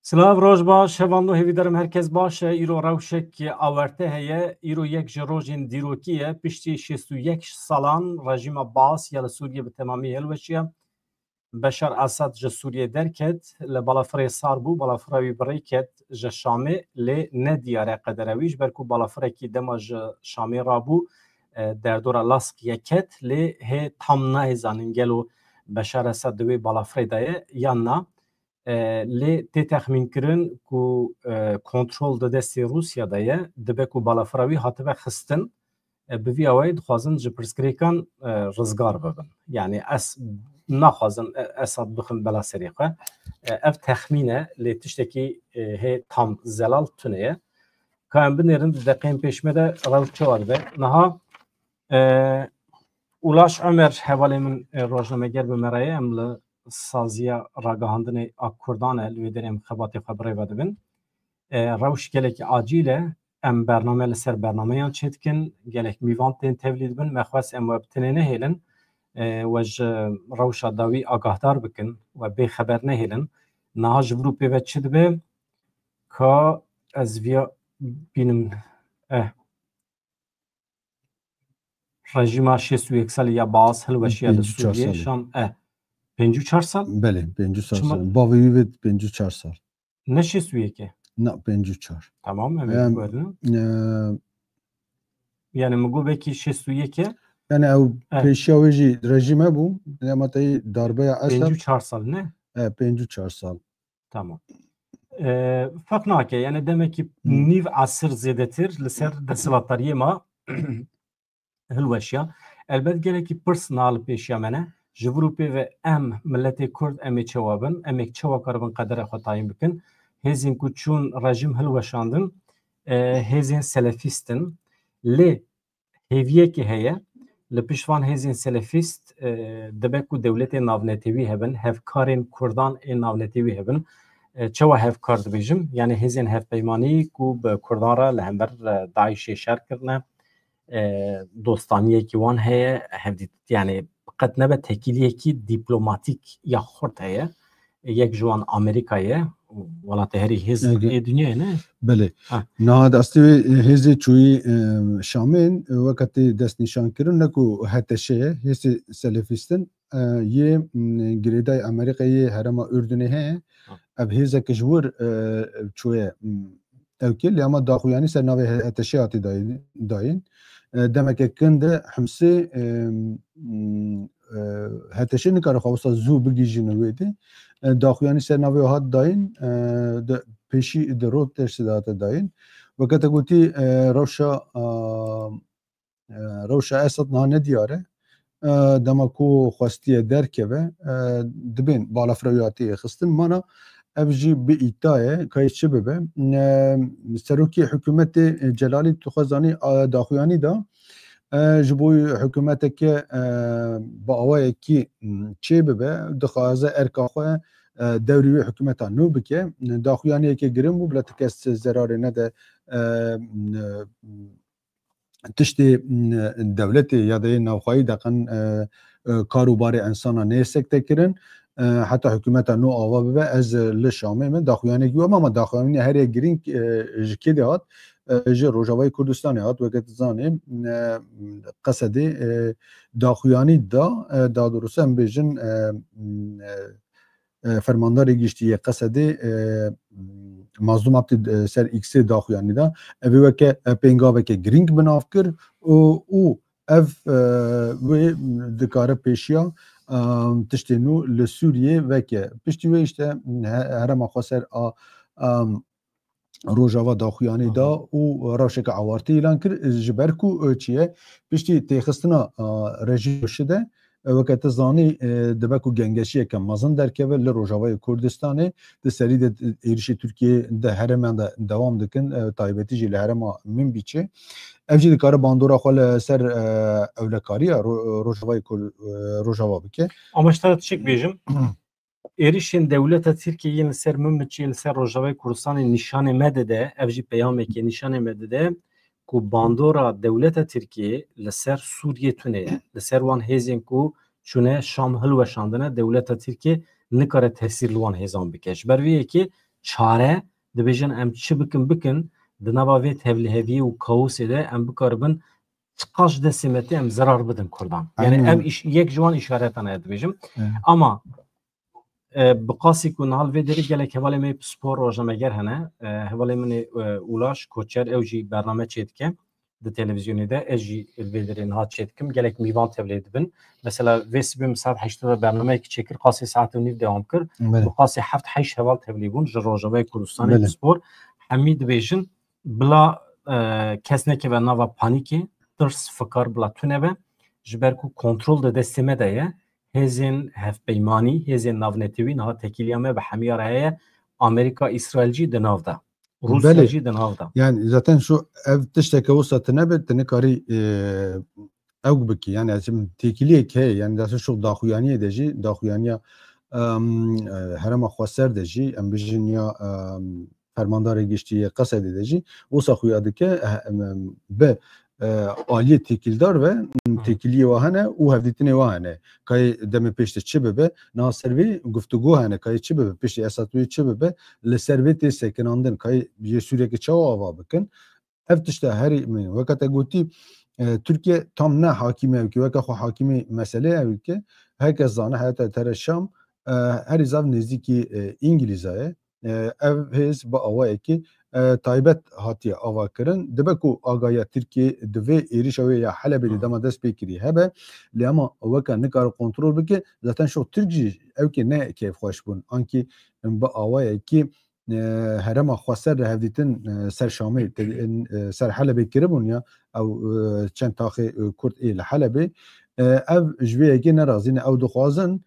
سلاو روز باش هوانو هیویدارم herkes باشه ایرو روشک آورته هیه ایرو یک جروجین دیروکیه پشتی 61 سالان رژیم باس یا سوریه به تمامی هلوشیه بشار اسد ج سوریه درکت لبالافرای ساربو بالافرای بریکت ج شامی ل ندیاره قدرویش برکو بالافرای کی دماج شامی رابو در دور لاسک یکت ل he tam نهزانن گلو بشار اسد دوی بالافرای دایه یا نه لی تخمین کردن کو کنترل د دستی روسیا دایه دبه کو بالافراوی هاتبه خستن به وی اوید خوازن جپرسکریکان رزگار ببن یعنی اس نخوازن اساد بخن بلا سریقه اف تخمینه لی تشتکی هی tam زلال تونیه کام بنرن دقیقین پیشمده روچه وارده نها اولاش عمر حوالی من روزنامه‌گر به مرایه امل سازیا راگهاندن اکردان الویدریم خباتی خبری ودبن روش گلک عاجله ام برنامه لسر برنامه یان چتکن گلک میوانتین تولید بن مخواست ام وبتنه هیلن وج روش داوی آگاهدار بکن و به خبر نهیلن نهاج بروپی و چد به که از ویا بینم رژیم 61 سالی یا باز هل وشیا لسوریه شام 54 سال؟ بله 54 سال باوی و 54 سال نه 61 نه 54 tamam evet yani مگو بکی 61 yani او پیشاویجی رژیمه بو اما تای darbe اسد 54 سال نه 54 سال tamam fark nake yani demek ki niv asır zedetir لسر دسلاتاریه ما هلوشیا البته گله کی پرسنال پیشیا منه جوروپی و ام ملت کرد امی چوابن امی چوا کاربن قدر خطایم بکن هزین کو چون رژیم هلوشاندن هزین سلفیستن لی هیویه که هیه لپیشوان هزین سلفیست دبکو دولت ناونتیوی هبن هفکارین کردان این ناونتیوی هبن چوا هفکار دبیجم یعنی هزین هف پیمانی کو به کردان را لهمبر داعش شر کرنه دوستانیه کی وان هه هفدید یعنی قد نبه تکیلیه کی دیپلوماتیک یا خورد هه یک جوان امریکایه ولات هری هز دنیا نه بله نه دستی هزی چوی شامین وقتی دست نشان کردن نکو هتشه هز سلفیستن یه گریدای امریکایی هرما اردنی هه اب هز کشور چوی اوکیل اما داخویانی سر نوع هتشه آتی داین دمک کنده همسه هتشه نکاره خواسته زو بگیجی نویدی داخویانی سر نوع هات داین پیشی درود ترسیدات داین وقت گویی روشا اسد نه ندیاره دمکو خواستیه درکه و دبین بالا فرویاتی خستن مانا افجی به ایتاه که چه ببه سروکی حکومت جلالی تخزانی داخویانی دا جبوی حکومت که با آوای کی چه ببه دخوازه ارکاخوه دوری حکومت نو بکه داخویانی که گرم بو بلت کس زراری نده تشتی دولتی یا ده نوخایی دقن کاروبار انسان نیسکته کرن حتی حکومت نو آوا ببه از لشامه من داخویانی گیو اما داخویانی هر یک گرین جکی دهات جه روجاوای کردستانی هات وقت زانیم قصدی داخویانی دا درسته هم بیجن فرمانداری گشتی قصدی مظلوم ابتی سر ایکسی داخویانی دا اوی وکه پینگاوه که گرینگ بناف کر او اف و دکاره پیشیا تشتی نو لسوریه وکه پشتی وی اشته هرما خسر روجاوا داخویانی دا او راشک عوارتی اعلان کر جبرکو چیه پشتی تیخستنا رژیم شده وقت زانی دبکو گنگشیه که مازن درکه ل روجاوای کردستانه د سری د ایرشی ترکیه د هرمان دا دوام دکن تایبتی جی هرما من بیچه افجی د کار باندورا خل سر اولکاری روجاوا بکه اماشترات چک بیجم ایرشین دولت ترکیه سر ممچی سر روجاوای کردستان نشان مدده افجی پیامه که نشان مدده کو باندورا دولت ترکیه لسر سوریه تونه لسر وان هزین کو چونه شام هلوشاندنه دولت ترکیه nikare tesir luan hezan bikeş. Berviye ki çare dibêjin em çi bikin di nava vê tevliheviyê û kaosê de em bikaribin çiqaş desimete em zarar bidin Kurdan. Yani ev yek ji wan îşaretan heye dibêjim. Ama bi qasî ku nihal vê derê gelek hevalê me spor rojnameger hene. Hevalê min ê Ulaş Koçer ew jî bername çê dike di televizyonê de ez jî vê derê niha çê dikim. Gelek mîvan tevlî dibin. Mesela vê sibê saat 8 bernameyekî çêkir qasî saet û nîv dewam kir. Bi qasî 7-8 heval tevlî bûn ji Rojavayê Kurdistanê spor. Hemî dibêjin bila kes nekeve nava panîkê tirs fikar bila tuneve ji ber ku kontrol de destê me de ye hêzên hevpeymanî hêzên navnetewî niha tekîliya me bi hemiyar heye Amerika İsrail jî di nav da Rusya jî di nav da. Yani zaten şu ev tişteke wisa tune te nikarî ew bikî yani şimdi tekîliyek heye yani zaten şu daxuyaniyê de jî daxuyaniya herema xweser de jî em bijîn ya fermandarê giştî Qesedê de jî wisa xuya dike bi aliyê tekîldar ve tekîliyê we hene û hevdîtinê we hene kayê demê pêş de çi bibe niha ser vê guftugû hene kayê çi bibe pêşî Esad wê çi bibe li ser vê tê sekinandin kayê yê Sûriyekê çawa ava bikin ev tişte herî min weka te gotî Türkiye tam ne hakîme ew kê weka xwe hakîmê meselê ew ke herkes zane heta tere Şam herî zav nêzîkî İngilîza ye ev hêz bi awayekî taybet hatiye ava kirin dibe ku agaya Tirkiye di vê êrişa wê ya Helebê de dema dest pê kirî hebe lê ama weka nikare kontrol bike zaten şo Tirk jî ew kê ne kêfxweş bûn ankî bi awayekî herema xweser re hevdîtin ser Şamê ser Helebê kiribûn ya ew çend taxê Kurd ê li Helebê ev ji vê yekê nerazî ne ew dixwazin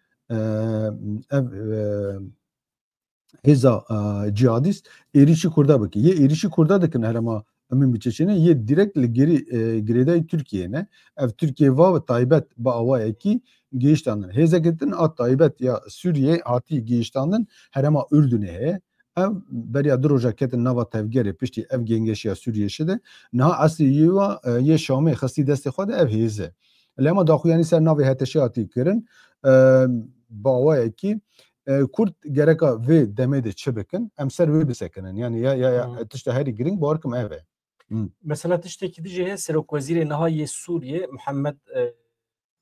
ev hêza cihadîst êrişî Kurda bike yê êrişî Kurda dikin herema emin biçeçîne yê direkt li girêdayê Tirkiyeyê ne ev Tirkiye va taybet bi awayekî gihîştandin hêzeke din a taybet ya Sûriyê hatî gihîştandin herema Ürdünê heye ev beriya du roja ketin nava tevgerê piştî ev gengeşiya Sûriyê de niha eslî yê Şamê xistî destê xwe de ev hêze lê ama daxuyanî ser navê heteşê hatî kirin bi awayekî Kurd gereka vê demê de çi bikin em ser wê bisekinin yani ya tişte herî giring barkim ev e. Mesela tiştekî dijî heye Serokwezîrê niha yê Sûriye Muhammed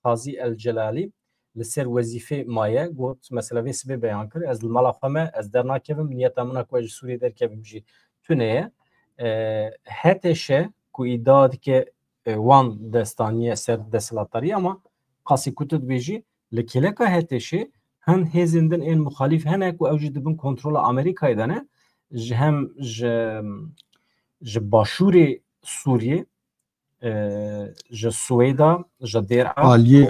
Kazî El Celalî li ser wezîfê maye got mesela vê sibê beyan kir ez li mala xwe me ez dernakevim niyeta min e ku ez ji Sûriyê derkevim jî tune ye hetêşe ku îdia dike wan destaniye ser desthilatdarî ama qasî ku tu dibêjî li kêleka hetêşê hin hêzên din ên muxalîf hene ku ew jî dibin kontrola Amerîkayê de ne ji hem ji başûrê Sûriyê ji Swêda ji Dêr'a aliyê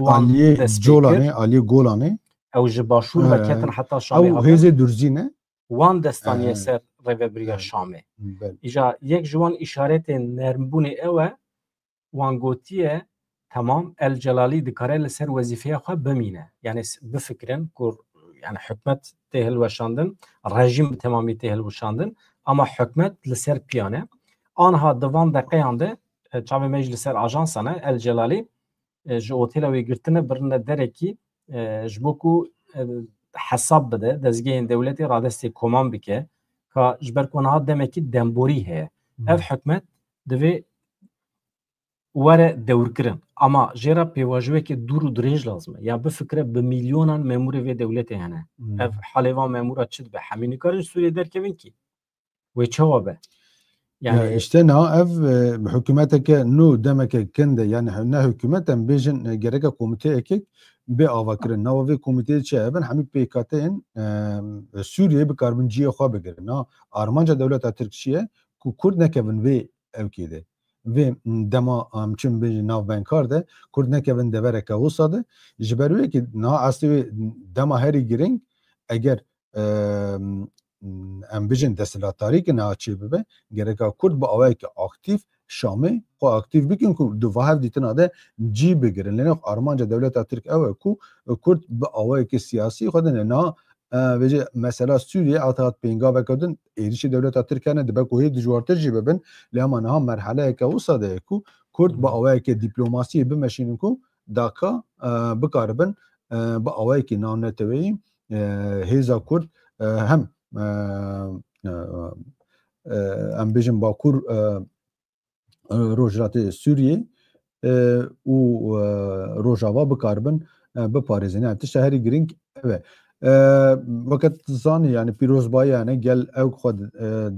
Golanê ew ji başûr ve ketin heta Şamê ew hêzê Durzî ne wan destaniye ser rêveberiya Şamê îja yek ji wan îşaretên nermbûnê ew e wan gotiye tamam El Celalî dikare li ser wezîfeya xwe bimîne yani bifikirin ku yani hikûmet tê hilweşandin rejim bi temamî tê hilweşandin ama hikûmet li ser piyane anha di van deqeyan de çavê me jî li ser ajansa ne El Celalî ji otêla wê girtine birine derekî ji bo ku hesab bide dezgehên dewletê radestê koman bike ka ji ber ku niha demekî demborî heye ev hikûmet divê were dewrkirin ama jêra pêvajiyekê dûr û dirêj lazim e ya bifikire bi milyonan memûrê vê dewletê hene ev helê van memûra çi dibe hemî nikarin Sûriyê derkevin kî wê çawa be yani işte na ev hükümeteke nû demeke kin de yani ne hükümet em bêjin gereka komiteyekek bê avakirin nava vê komiteyê çi hebin hemî pêkateyên Sûriyê bikarbin ciyê xwe bigirin na armanca dewleta Tirkiyê ku Kurd nekevin vê evkê de vê dema em çim bêjin navbenkar de Kurd nekevin devereke wisa de ji ber wê ki niha eslî wê dema herî giring eger em bijin desthilatdarî ki niha çê bibe gereka Kurd bi awayekî aktif Şamê xwe aktif bikin ku di va hevdîtina de cî bigirin lê armanca dewleta Tirk ew e ku Kurd bi awayekî siyasî xwe de ne niha vêjî mesela Sûriye hat pêngaveke din êrişî dewleta Tirk hene dibe ku hê dijwartir jî bibin lê ama niha merheleyeke wisa de ye ku Kurd bi awayekî dîplomasiyê bimeşînin ku daka bikaribin bi awayekî navneteweyî هێزا کورد hem em bêjin Bakur Rojhilatê Sûriyê û Rojava bikaribin biparêzin. Yani tişta herî giring ev e. Weket zanî yani pîrozbayiya hene gel ew xwe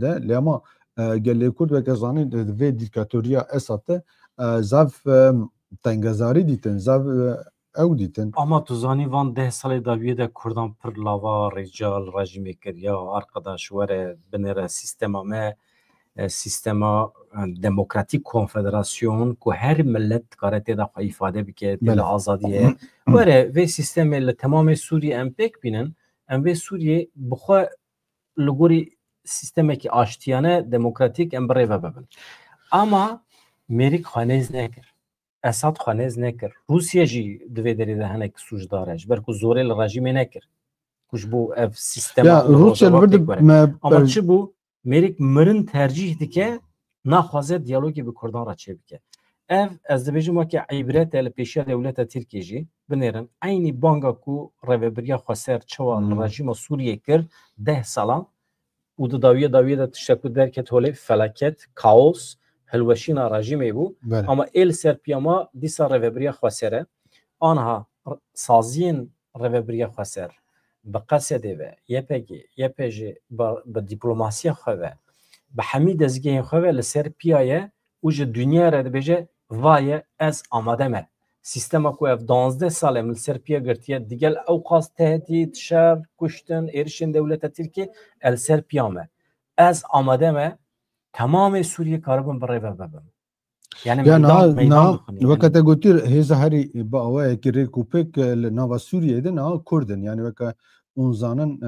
de lê ama gelê Kurd weke zanî vê dîktatoriya Esad de zav tengezarî dîtin, zav ew dîtin. Ama tu zanî van 10 salê dawiyê de Kurdan pir lava rêcal rejimê kiriya arkadaş were binêre sîstema me sistema demokratik konfederasyon ku her millet dikare têda xwe îfade bike têda azadiye were vê sistemê li temamê Sûriyê em pêk bînin em vê Sûriyê bi xwe li gorî sistemekî aştiyane demokratik em bi rê ve bibin. Ama Mêrik xwenêz nekir. Esad xwenêz nekir. Rusya jî di vê derê de hinek sûcdar e ji ber ku zorê li rejimê nekir. Ku ji bo ev sistema ama çi bû Mêrik mirin tercih dike naxwaze diyalogê bi Kurdan re çêbike. Ev ez dibêjim weke îbret e li pêşiya dewleta Tirkiye jî binêrin eynî banga ku rêveberiya Xweser çawa li rejima Sûriyê kir 10 salan û di dawiyê de tiştek ku derket holê felaket, kaos, hilweşîna rejimê bû ama êl ser piyama dîsa rêveberiya Xweser e anha saziyên rêveberiya Xweser bi Qesedê ve YPG, YPJ bi dîplomasiya xwe ve bi hemî dezgehên xwe ve li ser piyaye û ji dunya re dibêje vaye ez amade me. Sistema ku ev 12 sal em li ser piya girtiye digel ew qas tehdît, şer, kuştin, êrişên dewleta Tirkiye el ser piya me. Ez amade me tamamê Sûriyê karibin bi rê ve bibin. Yani wekete gotir hêza herî bi awayekî rêkûpêk li nava Sûriyê de niha Kurdin yani weke hûn zanin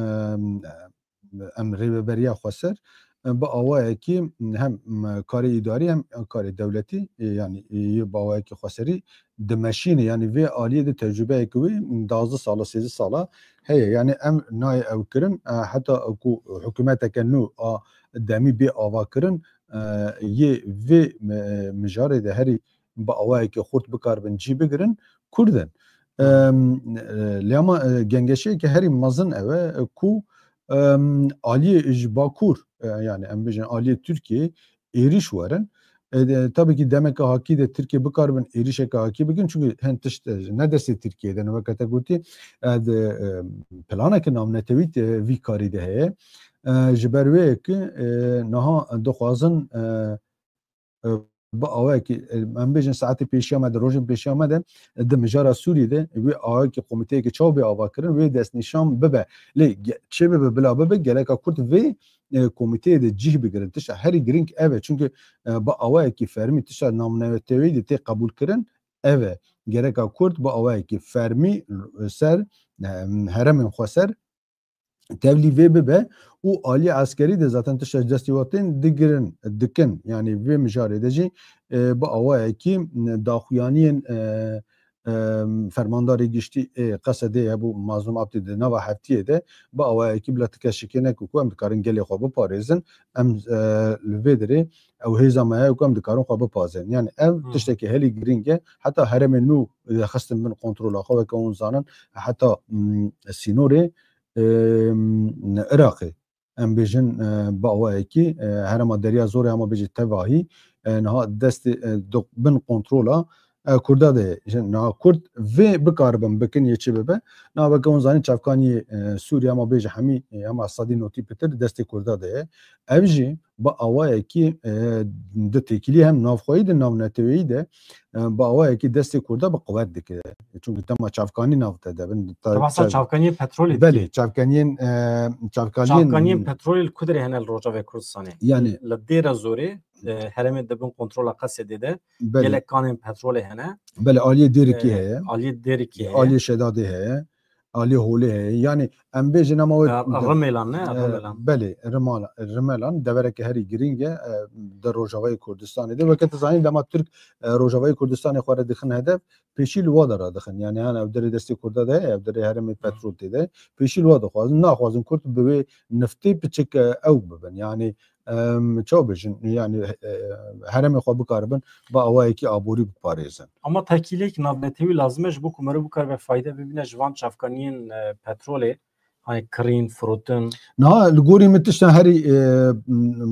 em rêveberiya Xweser bi awayekî hem karê îdarî hem karê dewletî yani bi awayekî Xweserî dimeşîne yani vê aliyê de tecrübeyekî wê 12 sala 13 sala heye yani em nayê ew kirin heta ku hikûmeteke nû a demî bê ava kirin yê vê mijarê de herî bi awayekî xurt bikaribin cî bigirin Kurdin. Lê ama gengeşeyekî herî mezin ew e ku aliyê ji Bakur yani em bêjin aliyê Tirkiye êriş werin. Tabii ki demeke hakî de Tirkiye bikaribin êrişeke hakî bikin çünkü hin tişt ne destê Tirkiye'de ne wekete gotî planeke navnetewî vî karî de heye ji ber wê yekî niha dixwazin bi awayekî em bêjin saetê pêşiya me de rojên pêşiya me de di mijara Sûriyê de wê awayekî komiteyekî çaw bê ava kirin wê destnîşan bibe lê çê bibe bila bibe geleka Kurd vê komiteyê de cih bigirin tişta herî giring ev e çünkü bi awayekî fermî tişta namnewetewî de tê qebûl kirin ev e gereka Kurd bi awayekî fermî ser heremên Xweser tevlî vê bibe û aliyê eskerî de zaten tişta destîwatên digirin dikin yani vê mijarê de jî bi awayekî daxuyaniyên fermandarê giştî Qesedê hebû Mazlûm Abdî di nava heftiyê de bi awayekî bila tikeşikênek ku em dikarin gelê xwe biparêzin em li vê derê ew hêza me heye ku em dikarin xwe bipazin yani ev tiştekî helî giring e heta heremên nû xistin bin kontrola xwe weke hûn zanin heta Sînorê Iraqê em bêjin bi awayekî herema deriya zorê hema bêjî tevahî niha destê bin kontrola Kurda de niha Kurd vê bikaribin bikin yê çi bibe niha weke hûn zanîn çavkaniyê Sûriye hema bêje hemî hema Sadî notî pitir destê Kurda de ye ev jî bi awayekî di têkilî hem navxwayî de navnetewî de bi awayekî destê Kurda bi quwet dike çünkü tema çavkanî nav te debin çavkaniyê petrolê belê çavkaniyên petrolê li ku derê hene li Rojavê Kurdistanê yani li dêra zorê heremê dibin kontrola Qesedê de gelek kanên petrolê hene belê aliyê dêrekî heye aliyê dêrekî heye aliyê şedadê heye aliyê holê heye yani em bêjin ama Rimelan ne belê Rimelan deverekî herî giring e di Rojavayê Kurdistanê de weke tu zanîn dema Türk Rojavayê Kurdistanê xwe re dixin hedef pêşî li wa de radixin yani yan ev derê destê Kurda de ev derê heremê petrol tê de pêşî li wa dixwazin naxwazin Kurd bi wê niftê piçik ew bibin yani çaw bêjin yani heremê xwe bikaribin bi awayekî aborî biparêzin. Ama tekîlek navnetewî lazim e ji bo ku mere bikaribe fayda bibîne ji van çavkaniyên petrolê Hani kırın, frotun. Na ligori mitişten heri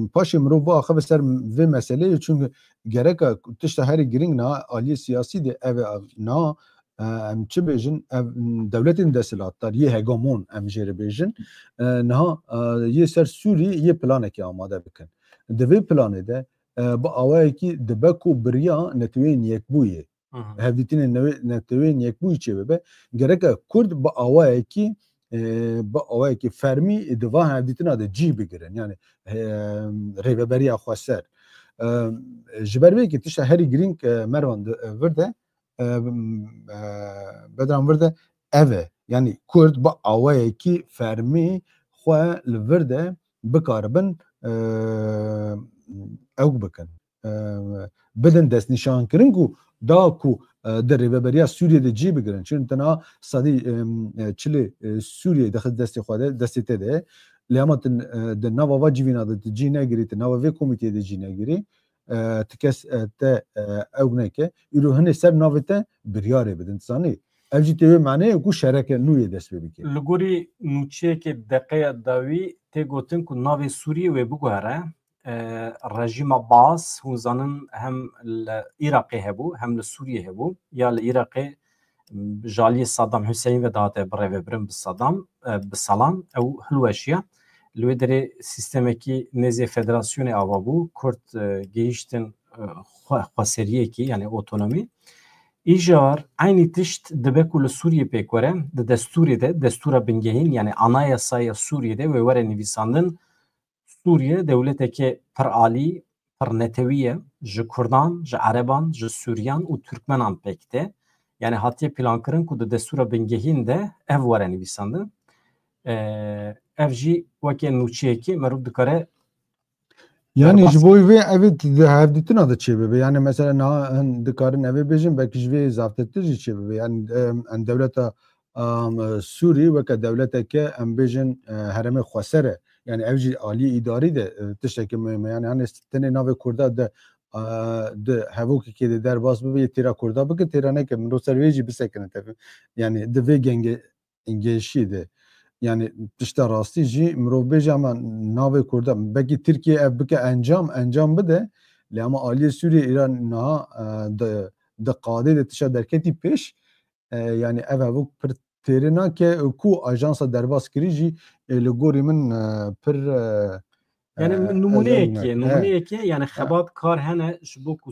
paşi mirov bu axı ser ve mesele çünkü gerek tişte heri giring na ali siyasi de ev na em çi bejin ev devletin desilatlar ye hegemon em jere bejin na ye ser Suriye ye planeke amade bikin. Devê planê de bi awayekî dibe ku biriya netewên yekbûyê hevdîtinên netewên yekbûyî çêbibe gerek Kurd bi awayekî bi awayekî fermî diva hevdîtina de cî bigirin yani rêveberiya xwe ser ji ber vê tişta herî girîng mervan vir de bedran vir de ev e yani Kurd bi awayekî fermî xwe li vir de bikaribin ew bikin bidin destnîşankirin ku da ku di rêveberiya Sûriyê de cî bigirin çün tena sadî çilê Sûriyê dixist destê xwe de destê te de lêma di nava va civîna de cî negirî ti nava vê komîteyê de cî negirî ti kes te ew neke îro hinê ser navê te biryarê bidin zanî ev jî tê wê maneyê ku şereke nû yê dest pê bike. Li gorî nûçeyekê deqeya dawî tê gotin ku navê Sûriyê wê biguhere rejîma Bas hûn zanin hem li Iraqê hebû hem li Sûriyê hebû ya li Iraqê ji aliyê Saddam Hüseyin ve dihate birêvebirin bi salan ew hilweşiya li wê derê sîstemekî nêzê federasyonê ava bû Kurd gihîştin xweseriyekî yani otonomî îjar aynî tişt dibe ku li Sûriyê pêk were di destûrê de destûra bingehîn yani anayasaya Sûriyê de wê were nivîsandin Sûriye dewleteke pir alî pir netewî ye ji Kurdan ji Ereban ji Sûriyan û Türkmenan pêk de yani hatiye plankirin ku di destûra bingehîn de ev were nivîsandin ev jî wekî nûçeyekî merûv dikare yani ji bo vê evê hevdîtina de çêbibe yani mesela na hin dikarin evê bêjin belkî ji vê zaftettir jî çêbibe yani em dewleta Sûrî weke dewleteke em bêjin herêmê xweser e yani ev jî aliyê îdarî de tiştekî mühim e yani hani tenê navê Kurda de di hevokekê de derbas bibe yê têra Kurda bike têra neke mirov ser wê jî bisekine tevî yani di vê gengêşiyê de yani tişta rastî jî mirov bêje ama navê Kurda belkî Tirkiye ev bike encam bide lê ama aliyê Sûriyê îran niha di qadê de tişa derketî pêş yani ev hevok pir têrê nake ku ajansa derbas kirî jî li gorî min pir yani numuneyekê yani xebat kar hene ji bo ku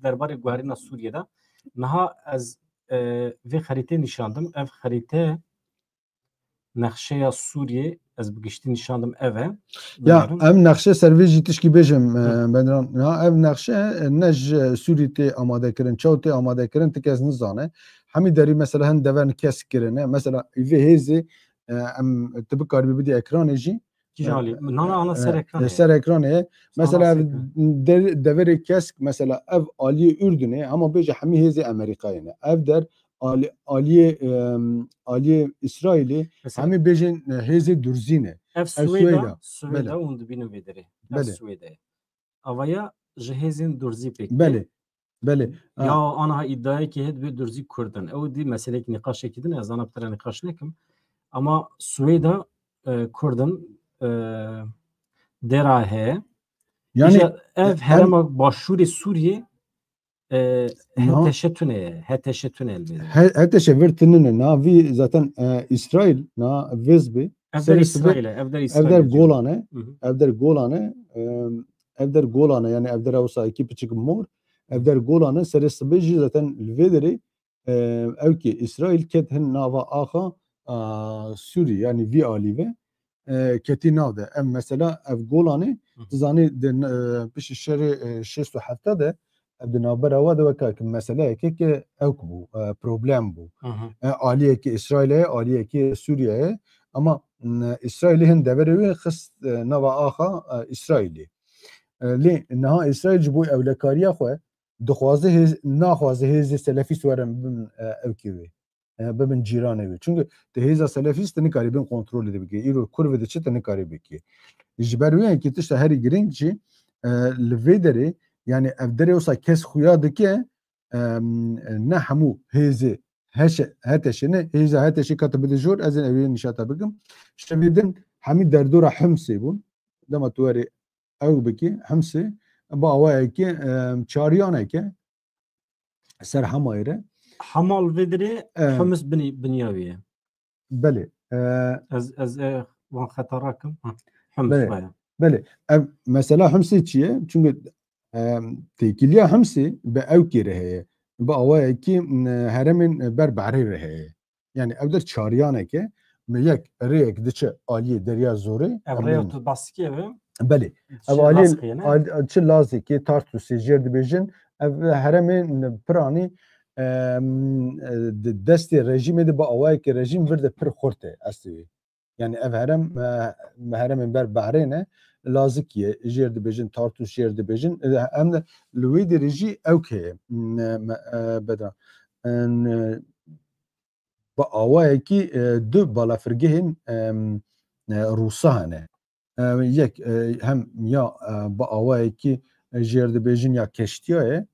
derbarê guherîna Sûriyê de niha ez vê xerîtê nîşandim ev xerîte nexşeya Sûriyê ez bi giştî nîşandim ev e ya em nexşe servê jî tişkî bêjim bedran ev nexşe ne ji Sûrî tê amadekirin çaw tê amadekirin ti kes nizane hemî derî mesela hin dever kesk kirine mesela vê hêzê em tu bikarî bidî ekranê jî ser ekranê mesela deverê kesk mesela ev aliyê Ürdünê ama bêje hemî hêzê Amerîkayê ne ev der aliyê İsraîlê hemî bêjin hêzê Durzî ne ev Swêda hûn dibînin vê derê Swêdê avaya ji hêzên Durzî pêk belê ya aniha îddiayekê hê divê Durzî Kurdin ew dî meselekî nîqaşekî din ez zana bi te re nîqaş nekim ama Swêda Kurdin dêra heye yani ev herema başûrê Sûriyê heteşe tune heteşe vir tinine na vî zaten İsrail na vizbê ev der Golane ev der Golane yani ev der awsa ekî piçik mor ev der Golane serê sibê jî zaten li vê derê ew ki İsrail ket hin nava axa Sûrî yani vî alî ve ketî nav de ev mesela ev Golanê tu zanî piştî şerê 67 de ev di navbera we de weke meseleyekê ki ew bû problem bû aliyekî İsraîlê aliyekî Sûriyeyê ama İsraîlê hin deverê wê xist nava axa İsraîlê lê niha İsraîl ji bo ewlekariya xwe dixwaze naxwaze hêzê selefîst werin bibin evkê wê bibin cîranê wê çünkü di hêza selefîst tu nikarî bin kontrolê de bikî îro kurvê diçe tu nikarî bikî ji ber wê yekî tişta herî giring jî li vê derê yani ev derê wisa kes xuya dike ne hemû hêzê هتشنه هیزا هتشی کتب دجور از این اوی نشاطه بگم شویدن همی دردورا حمسی بون دما تواری او بکی حمسی با اوای که چاریانه که سر همایره حمال بدري حمص بنياوية بله از وان خطراكم حمص بله بايا بله مثلا حمسی چیه چون تیکیلیا حمسی به او کی رهه با اوای کی هرمن بر بعری رهه yani evde çariyane ki یک ریک دچه آلی دریا زوره ابريو تو باسكي بله ev آلی چه لازی که تارتو سیجر دبیجن ev هرمن پرانی دستی رژیم ده با اوای کی رژیم ورده پر خورته استوی yani ev heremin ber bahrine lazıkiye jerde bejin tartus jerde bejin hem de Louis de Regi evke beda ba awayeki du balafirgehin Rusahane yek hem ya ba awayeki jerde bejin ya keştiye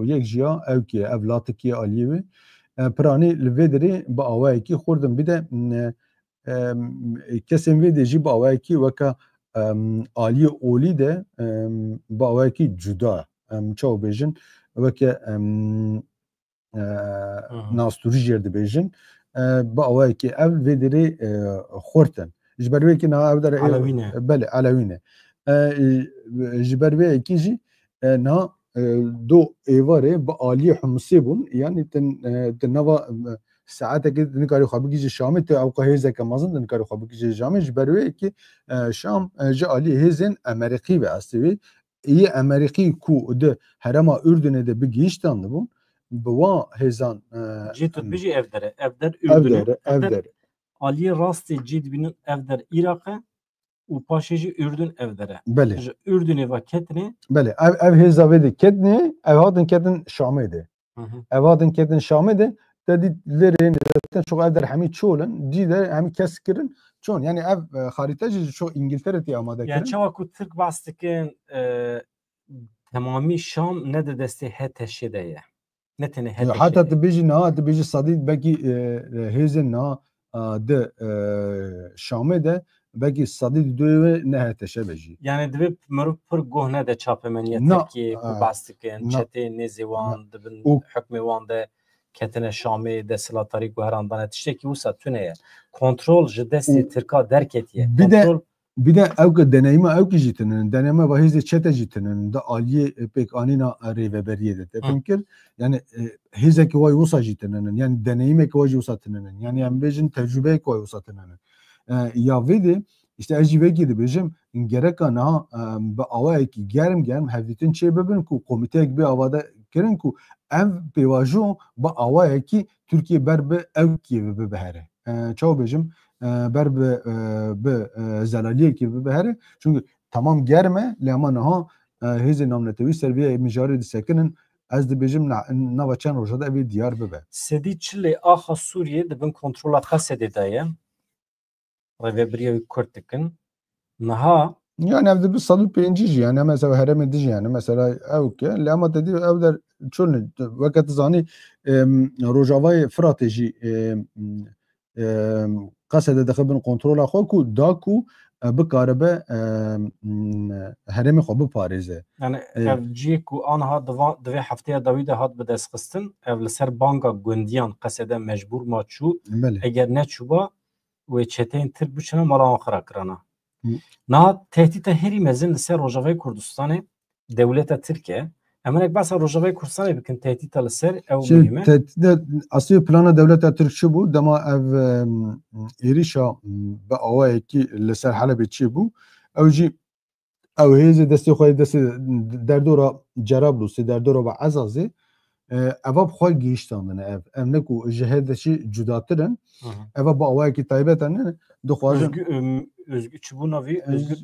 yek jiya evke evlatiki aliyevi prani lvederi ba awayeki xurdum bir de kesên vê de jî bi awayekî weka aliyê olî de bi awayekî cuda çaw bêjin weke nastûrî jêr dibêjin bi awayekî ev vê derê xurtin ji ber wê kî niha ev dere belê elewîne ji ber wê yekî jî niha do êvarê bi aliyê humusê bûn yani tin nava ساعتك نكاري خابكي شامي تو او هيزا كمازن نكاري خابكي جامي جبروي كي شام جا علي هيزن امريكي باستوي اي امريكي كو ده هرما اردن ده بگيشتان بون بوا هيزان جيت بيجي افدر افدر علي راستي جيت بين افدر عراق وباشيجي اردن افدره بله اردن وكتني بله اف هيزا ودي كتني اف هادن كتن شامي ده اف هادن كتن شامي ده dedikleri zaten çok evler hemi çoğulan diğer hemi keskirin çoğun yani ev haritacı çok İngiltere diye amada yani çava ku Türk bastikin tamamı Şam ne de deste heteşedeye ne tane heteşede hatta tıbıcı sadid belki hezen na de Şam'e de belki sadid döve ne heteşe beji yani dve merup per gohne de çapemeniye Türkiye ku bastikin çete ne zivan dibin hükmü vande ketine Şam'ı desilatari guherandan tişteki usa tüneye kontrol ji desti Türka derketiye bir de evke deneyime evke jitinin deneyime vahize çete jitinin da aliye pek anina reveberiye de fikir yani hizeki vay usa jitinin yani deneyime ki vay usatının yani bejin tecrübe ki vay usatının ya vedi işte ajive gidi bejim gerek ana be avay ki germ hevditin çebebin ku komite gibi avada kirin ku ev pevajo ba awaya ki Türkiye berbe ev ki be behere çaw bejim berbe be zelaliye ki be behere çünkü tamam germe lema naha heze namnetevi serviye mijari disekinin ez de bejim nava çan rojada ev diyar be sedi çile aha Suriye de ben kontrola kasede daye revebriye kurtikin naha yani evde bir salı pencici yani mesela herem edici yani mesela evke lama dedi evler çölün vakit zani rojavay strateji kasede daxibin kontrola xo ku da ku bikarabe heremi xo biparize yani evci ku anha dve haftaya davide hat bi destxistin ev li ser banka gundiyan kasede mecbur maçu eger neçuba ve çeteyn tir biçine mala axira kirana na tehdit herî mezin li ser Rojavayê Kurdistanê dewleta Tirkiye emenek basa Rojavayê Kurdistanê bikin tehdîta li ser ew mühim e asî plana dewleta Tirk çi bû dema ev êrişa bi awayekî li ser Helebê çi bû ew jî ew hêzê destê xwe destê derdora Cerablûsê derdora bi Ezazê eva bi xwe gihîştandine ev ne ku ji hê de çi cudatirin eva bi awayekî taybet ne dixwazin Özgür Çubunavi Özgür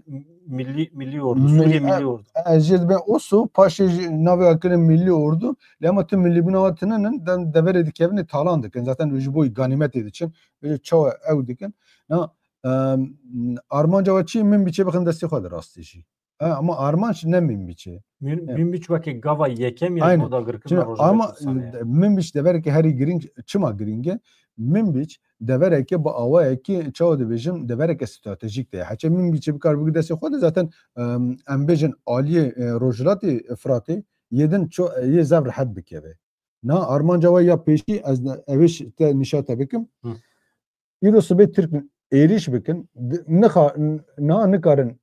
Milli Ordu Suriye Milli Ordu. Ejid ben osu paşe navi akının Milli Ordu. Lama tüm milli bunavatının dan dever edikevini talandık. Zaten ujuboy ganimet ediçin. Öyle çava evdikin. Na Armanca vaçi min biçe bakın desti xadır astici. ama armanç nemin biçi. Min biç vaki gava yekem ya Aynen. o da gırkın Şimdi roja ama betursane. min biç deverek heri giring çıma giringe min biç deverek bu avaya ki çağı dibijim deverek stratejik de. Haçe min biçi bir kar bu gidesi xod zaten ambejin aliye rojlati frati yedin ye zav rahat bikeve. Na armanca ve ya peşi az eviş te nişata bikim. İro sıbe Türk eriş bikin. Ne karın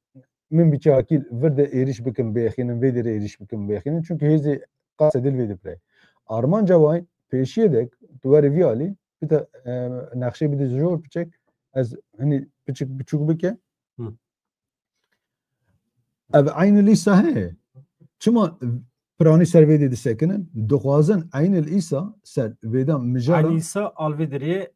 min biçi akil verde eriş bikin beyxinin vedere eriş bikin beyxinin çünkü hezi qasedil vedipre. Armanca vay peşiye dek duvarı viyali bir de nakşe bir de zor biçek az hani biçuk bike. Ev aynı lisa he. Çıma Pirani ser vedê disekinin dixwazin aynı lisa ser vêda mijara Aynisa alvediri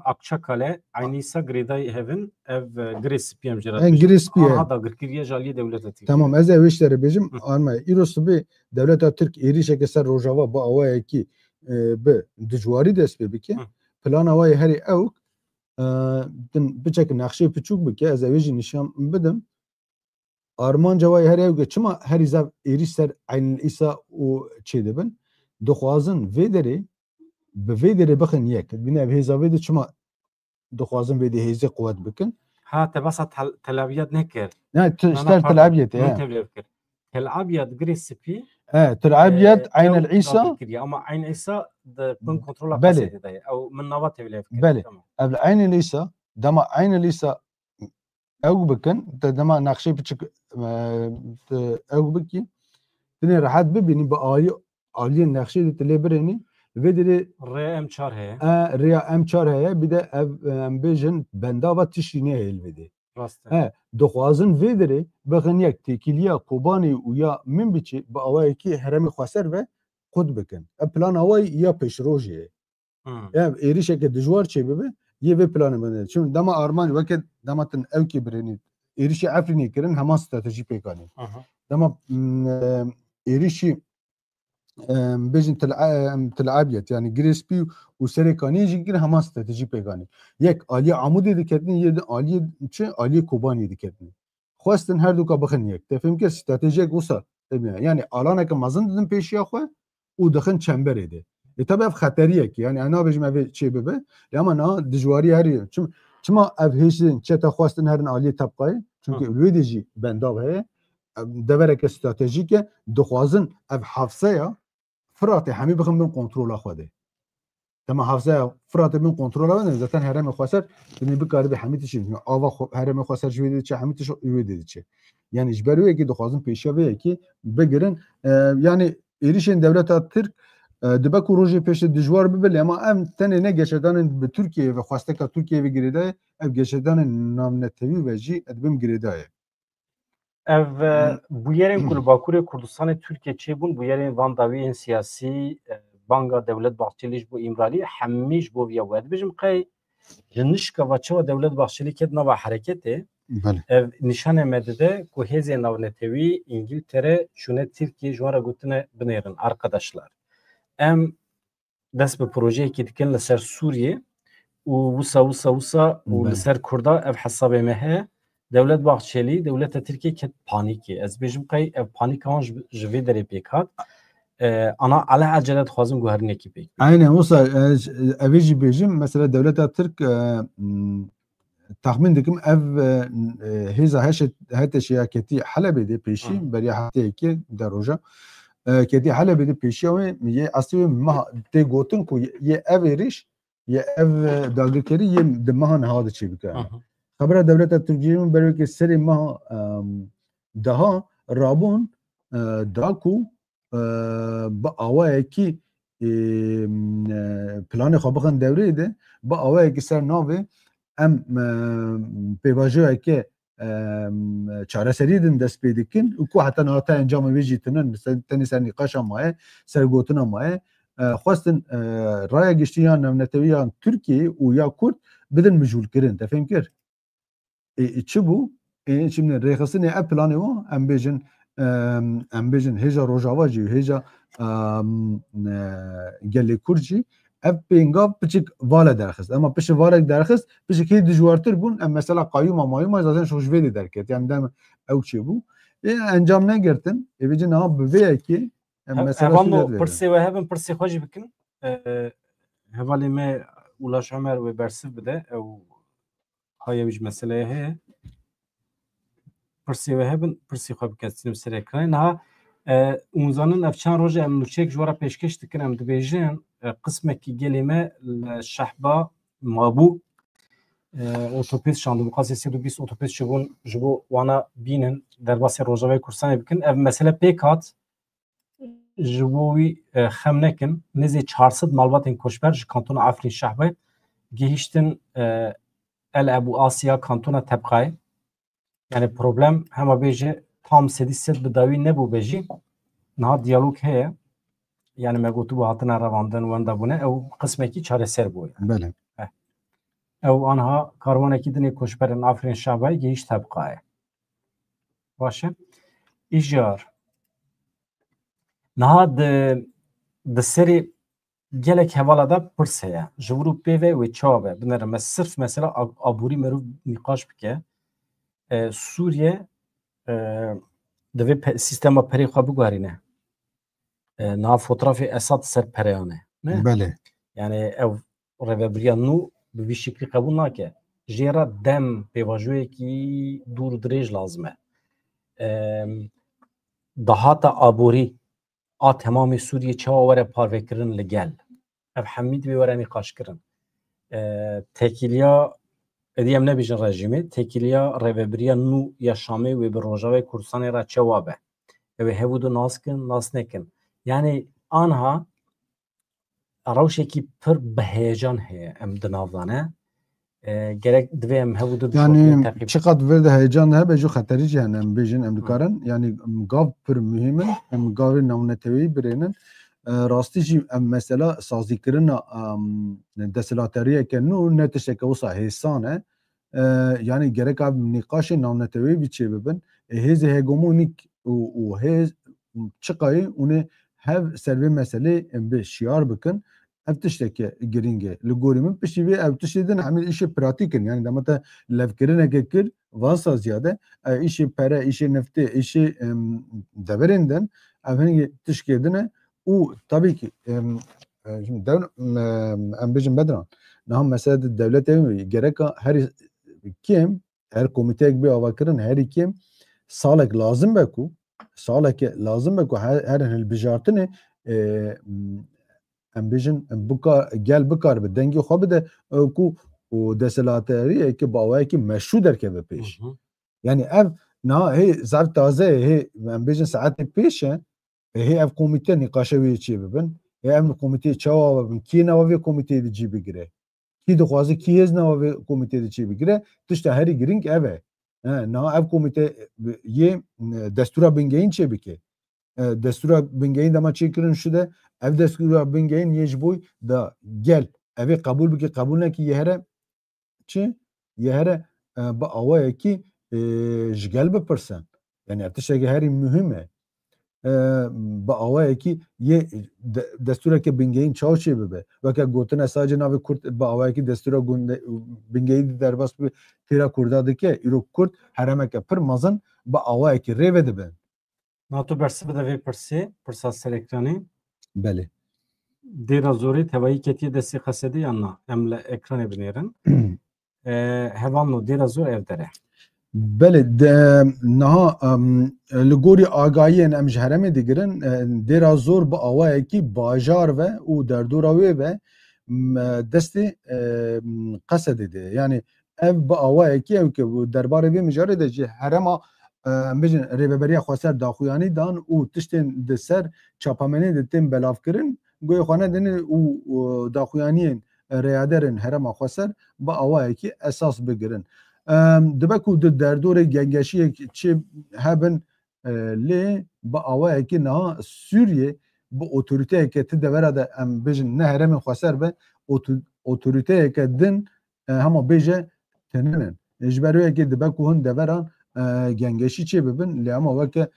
Akçakale, Aynisa Gredai Hevin, ev Grespiyem Cerat. en Grispiye. Aha da Gırkiriye Jaliye Devlet Atik. Tamam ez ev işleri bejim arma İrosu bi devleta Türk erişe ser rojava bu avaya ki bi dijwari dest bike plan avaya heri ew din biçek nakşe piçuk bike ez ev nişan bidim Armanca vay her ev çıma her izav eriş ser aynı isa o çedibin dixwazin vederi bi vederi bixin yek bine heza vedi çıma dixwazin vedi heze kuvvet bikin Ha te basa Tel Abyad nekir. ne işler Tel Abyad ya. Tel Abyad Grespi. Tel Abyad aynı isa ama aynı isa da bin kontrola kasedi dayı. Ev min nava tevlev kir. Beli. Ev aynı isa dama aynı isa ew bikin te dema nakşe piçik ew biki tine rahat bibini bu aliye nakşe de telebreni ve de re M4 heye re M4 heye bir de ev bejin bendava tişine helvedi dixwazin ve de bakın yek tekiliya Kobani u ya min biçi bu avay ki heremi xaser ve qud bikin plan avay ya peşroje ya erişeke dijwar çebibe ye ve planı bende. Çünkü dama arman vakit damatın ev kibreni erişi Afrin'i kirin hemen strateji pekani. Dama erişi bejin telabiyet yani Grespi u serekani jikin hemen strateji pekani. Yek Ali Amudi diketini yedi Ali Kobani diketini. Xwestin her duka bakın yek. Tefim ki stratejik olsa yani alana ki mazın dedim peşiya xwe u dixin çember edi. tabi ev xeteriye ki yani ana bejim ev çi bibe ama na dijwari heri çima ev heşin çeta xwestin herin aliye tabqayı çünkü ülvedi jî bendav heye devereke stratejike dixwazin ev hafsaya Fırat'ı hemî bixin bin kontrola xwe de tema hafsaya Fırat'ı bin kontrola xwe zaten hereme xweser dinî bikaribe hemî tişî ava hereme xweser ji wê de diçe hemî tişî wê de diçe yani ji ber wê yekî dixwazin pêşiya vê yekî bigirin yani êrişên devleta Tirk dibe ku rojê pêşê dijwar bibe ama em tenê ne geşedanên bi Tirkiye ve xwesteka Tirkiye ve girêdayê ev geşedanên namnetewî ve jî edibim girêdayê ev bu yerên ku li Bakurê Kurdistanê Tirkiye çêbûn bu yerên van dawiyên siyasî Banga Devlet Bahçeli ji bo İmralî hemî ji bo vîya we dibêjim qey ji nişka çawa Devlet Bahçeli ket nava hereketê ev nîşanê me dide ku hêzên navnetewî İngiltere çûne Tirkiye ji wan re gotine binêrin arkadaşlar em dest bi projeyekê dikin li ser Sûriye û wisa û li ser Kurda ev hesabê me heye Devlet Bahçeli Devleta Tirkiye ket panîkê ez bêjim qey ev panîka wan ji vê derê pêk hat ana ala acele dixwazim guherinekî pêk aynen olsa evê jî bêjim mesela Devleta Tirk tahmin dikim ev hêza heteşê ya ketî Helebê de pêşî beriya hefteyekê de roja ketî Helebê de pêşiya wê yê asî meha tê gotin ku yê ev êriş yê ev dagirkerî yê di meha niha diçe bike xebera Devleta Tirkiyeyê ber wekî serê meha daha rabûn da ku bi awayekî planê xwe bixin devrê de bi awayekî ser navê em pêvajiyeke çareserî din dest pê dikin û ku heta nihata encamê wê jî tinin tenê ser nîqaşa maye sergotina maye xwestin raya giştiyan navneteviyan Tirkiyeyê û ya Kurd bidin mijûlkirin te fêm kir çi bû şimdi rêxistinê ev planê wan em bêjin hêja Rojava jî hêja gelê Kurd jî ev pêngav piçik vala derxist ama pişi valek derxist pişik hê dijwartir bûn em mesela qayyûma mayûma zaten ji vê de derket yani dem ew çêbû انجام نگرتن ایویجی نه بویه کی مثلا هوانو پرسی و هبن پرسی خوشی بکن هوالی ما ولاش عمر و برسف بده او های ویج مسئله هه پرسی و هبن پرسی خواب کسیم سر اکران نه اونزانن افچان روز امنوچک جوارا پیشکش دکن ام دبیجن قسمه کی گلیمه شحبا مابو otopis şandı bu kasesi de biz otopis şubun jubu wana binin derbasi rojava kursan bikin ev mesele pekat jubuwi xemnekin nezi 400 malbatin koşber kantona Afrin Şahbay gihiştin el Ebu Asya kantona tebqay yani problem hema beji tam sedisset bidavi ne bu beji naha diyalog heye yani megotu bu hatına ravandan wanda bune ev kısmeki çareser bu بله او آنها کاروانکی دنی کشبرن آفرین شعبای گیش طبقه باشه ایجار نها د سری گلک حوالا دا پرسه جورو پیوه و چاوه بنرم صرف مثلا آبوری مرو نقاش بکه سوریه دوی سیستم پری خواه بگوارینه نها فوتراف اساد سر پریانه بله yani ev reveberiya nû bi vî şeklî qebûl nake jêra dem pêvajoyekî dûr dirêj lazim e dahata aborî a temamê Sûriyê çawa were parvekirin li gel ev hemî divê were nîqaşkirin tekîliya êdî em nebêjin rejîmê tekîliya rêveberiya nû ya Şamê wê bi Rojavayê Kurdistanê re çawa be ew ê hevû du nas kin nas nekin yani anha روشکی پر به هیجان هست ام دناودانه gerek دویم هودو yani چقدر ورد هیجان هست به جو خطری جهان ام بیجن ام دکارن yani گاو پر مهمن ام گاو نمونتوی برینن راستی جی ام مثلا سازی کردن دستلاتریه که نو نتشه که وسا هیسانه yani gerek ab نقاش نمونتوی بیچه ببن هیز هگمونیک و هیز چقایی اونه هف سلبی مسئله به شیار بکن ev tişteke giringe li gorî min piştî vê ev tiştê din hemî îşê pratikin yani dema te levkirineke kir vansa ziyade îşê pere îşê neftê îşê deverên din ev hinekî tişkê din e û tabii ki em bêjin bedran niha mesele di devletê gereka herî kim her komiteyek bê avakirin herî kim salek lazim be ku saleke lazim be ku her hilbijartinê ام بیژن گل بکار به دنگی خواب ده کو و دستلاتریه که باوایی که مشروع در که به پیش یعنی اف نه هی زار تازه هی ام بیژن ساعت پیشه هی اف کمیته نقاشه وی چی ببین هی ام کمیته چاوا ببین کی نووی کمیته دی جی بگیره کی دخوازه کی از نووی کمیته دی چی بگیره تشت هری گرینگ اوه نه اف کمیته یه دستور بنگین چی بکه دستور بنگین دما چی کرن شده ev destgûra bingehên yêjbûy da gel evê qebûl bike qebûl nekî yê here çi yê here bi awayekî ji gel bipirsin yani ev tiştekî herî mühim e bi awayekî yê destûreke bingehîn çaw çê bibe weke gotina sadece navê Kurd bi awayekî destûra bingehî di derbas bi têra Kurda dike îro Kurd heremeke pir mezin bi awayekî rêve dibin NATO bersi bide vê pirsê pirsa ser ekranê بله دیرا زوری توایی کتی دستی خسدی یا نه املا اکران بنیرن هوانو دیرا زور اف داره بله نها لگوری آگاهی ام جهرمه دیگرن دیرا زور با آوایی کی باجار و او در دوراوی و دستی قصد ده یعنی اف با آوایی کی او که درباره بی مجاره ده جه هرما بجن ریبریه خواستر داخویانی دان او تشتین د سر چاپامنی د تیم بلاف کرن گوی خانه دن او داخویانین ریادرن هرم خواستر با اوای کی اساس بگیرن دبکو د دردور گنگشی چی هبن لی با اوای کی نه سوریه با اتوریته که تدبر ده ام بجن نه هرم خواستر به اتوریته که دن همه بجه تنن اجباریه که دبکو هن دبران گنگشی چی ببین لیاما وکه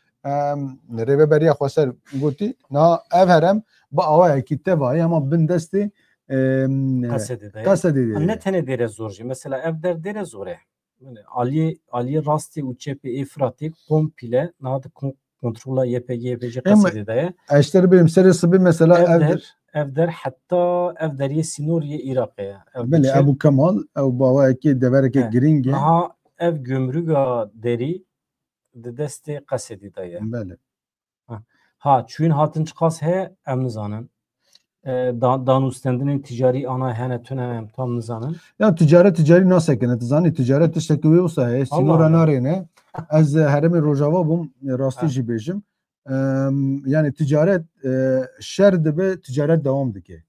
ریبه بریه خواستر گوتی نه اف هرم با آوه کی تبایی اما بین دستی قصدی ده نه تنه دیره زور جی مثلا اف در دیره زوره Ali rastı u çepe efrati komple nadı kontrola YPG Ama kasidi de eşleri benim serisi bir mesela evder hatta evderiye Sinuriye Irak'ya. Beli Ebu Kemal ev bava ki devereke giringe. Naha ev gümrüga deri de deste kasidi de. Beli. Ha çün hatın çıkas he em nizanin. Danustendinin ticari ana hene tüne tam nizanin. Ya ticari nasıl zani ticaret işte ki olsa sinora narene az heremi rojava bum rastı jibejim. Yani ticaret şer dibe ticaret devam dike.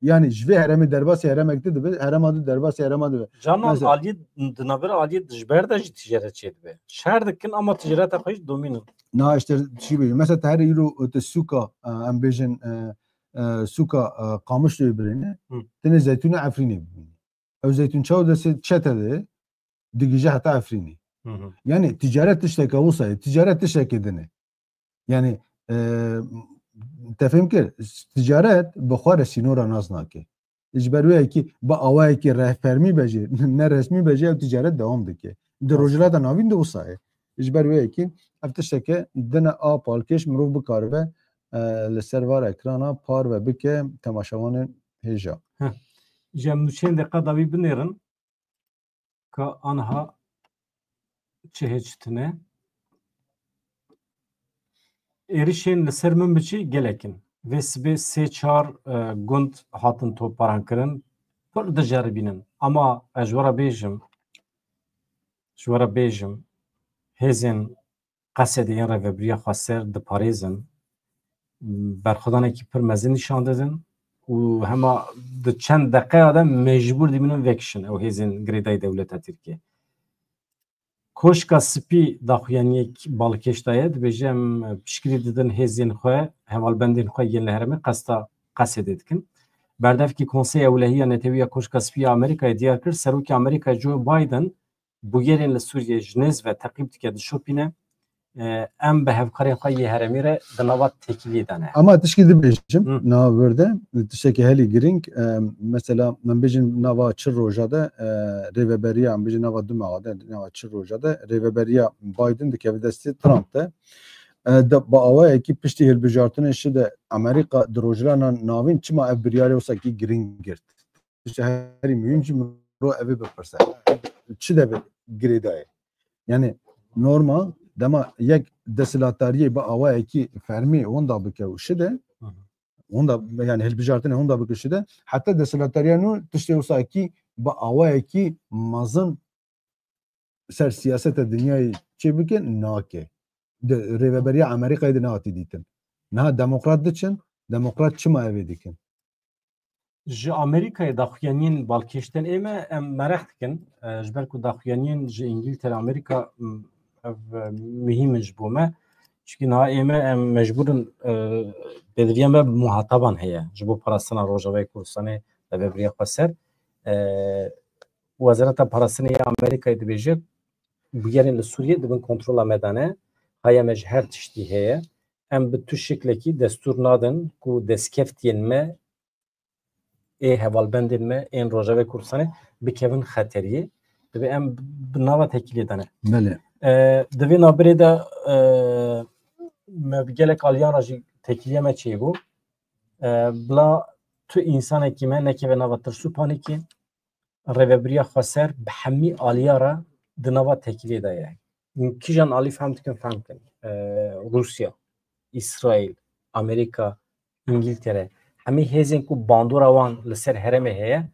Yani jve heremi derbas heremekte dibe herem adı derbas herem adı. Canan Ali dinaber Ali dijber de ticaret çedbe. Şer dikin ama ticaret akış dominant. Na işte şey böyle mesela her yıl suka ambejin suka kamış diyor birine. Tene zeytunu Afrin'i. O zeytun çağı da çetede digice hatta Afrin'i. Yani ticaret işte kavusayı ticaret işte kedine. Yani tefhem ki ticaret bukhara sinora naznake. İcberuye ki ba avay ki rehbermi beje ne resmi beje ticaret devam dike. De rojla da navin de usay. İcberuye ki eftişeke dene a palkeş mrov bu karbe لسر وار ekrana par ve bike temaşavanın heja. Cemnuşen de kadavi binirin ka anha çeheçtine erişen لسر من biçi gelekin ve sibe se çar gund hatın toparan kirin pır dijaribinin ama ejvara bejim hezin qasediyen revebriya xaser di parêzin berxwedanekî pir mezin nîşan didin û hema di çend deqeya de mecbûr dibînin vekişin ew hêzên girêdayî dewleta Tirkiye. Koşka spî daxuyaniyek balıkêş daye dibêje em piştgirî didin hêzên xwe hevalbendên xwe yên li herêmê qesta qesedê dikin. Berdevkî Konseya Ewlehiya Netewî Koşka Spî ya Amerîkayê diyar kir Serokê Amerîkayê Joe Biden bûyerên li Sûriyê ji nêz ve teqîb dike dişopîne em bi hevkarên xwe yê herêmê re di nava tekiliyê de ne. Ama tişkî dibêjim navberde tiştekî helî giring mesela min bêjin nava çi roja de rêveberiya min bêjin nava du meha de nava çi roja de rêveberiya Biden dikeve destê Trump de bi awayekî piştî hilbijartinê şi de Amerîka di rojilana navîn çima ev biryarê wekî giring girt. İşte herî mühim jî mirov evê bipirse. Çi de girêdayê. Yani normal dema yek desilatariyê bi awayekî fermî onda bike û şi de onda yani hilbijartinê onda bike şi de heta desilatariya nû tiştê wisa bi awayekî mezin ser siyaseta dinyayê çê bike nake. Di rêveberiya Amerîkayê de nehatî dîtin. Niha demokrat diçin, demokrat çima evê dikin? Ji Amerîkayê daxuyaniyên balkêştên ême em merex dikin ji ber ku daxuyaniyên ji İngiltere Amerîka ev mühîm ji bo me çünkü niha ême em mecbûrin bêdiriya me muhataban heye ji bo parastina Rojavayê Kurdistanê rêveberiya xwe ser Wezareta Parastinê ya Amerîkayê dibêje bûyerên li Sûriyê dibin kontrola me de ne haya me ji her tiştî heye em bi tu şeklekî destûr nadin ku destkeftiyên me hevalbendên me ên Rojavayê Kurdistanê bikevin xeteriyê dibe em bi nava tekiliyê de ne. Belê. Di vê navberê de me gelek aliyan re jî tekiliye me çêbû bila tu însanekî me nekeve nava tirs û panîkê rêveberiya xwe ser bi hemî aliya re di nava tekiliyê de ye. Kîjan alî fehm dikin fehm bikin Rusya, İsrail, Amerîka, İngiltere hemî hêzên ku bandora wan li ser herêmê heye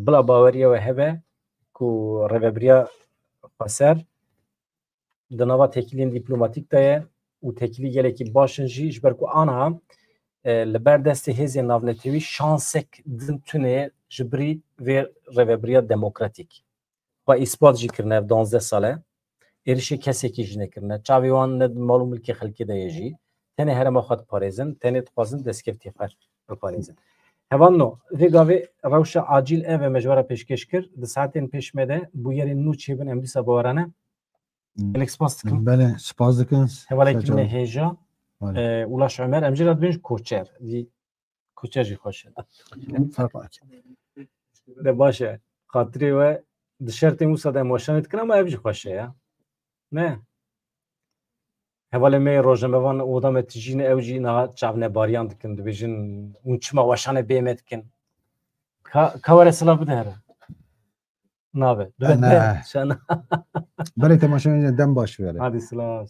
bila baweriya we hebe ku rêveberiya xwe ser di nava tekiliyên dîplomatîk de ye û tekilî gelekî başin jî ji ber ku aniha li ber destê hêzên navnetewî şansek din tunê ji birî vê rêveberiya demokratîk. Xwe îspat jî kirine ev 12 sale êrişê kesekî jî nekirine çavê wan ne mal û milkê xelkê de ye jî tenê herêma xwe diparêzin tenê dixwazin destkeftî xwe biparêzin. Hevan no vê gavê rewşa acîl ev me ji we re pêşkêş kir di saetên pêş me de bûyerên nû çêbin em dîsa bawerane gelek spas dikim. Belê spas dikin. Hevalekî me hêja Ulaş Ömer em jî re dibêjin koçer vî koçer jî xweş e. Fark var. De baş e xatirê we dışarı temusa da emoşan etkin ama evci hoşe ya. Ne? Hevale me rojnamevan odam etijine evci na çavne baryan dikin dibijin unçma vaşane bemetkin. Kavare sıla bu dehre. Nabe. Ne. Sen. Belê temaşayê dem baş vere. Hadi sıla.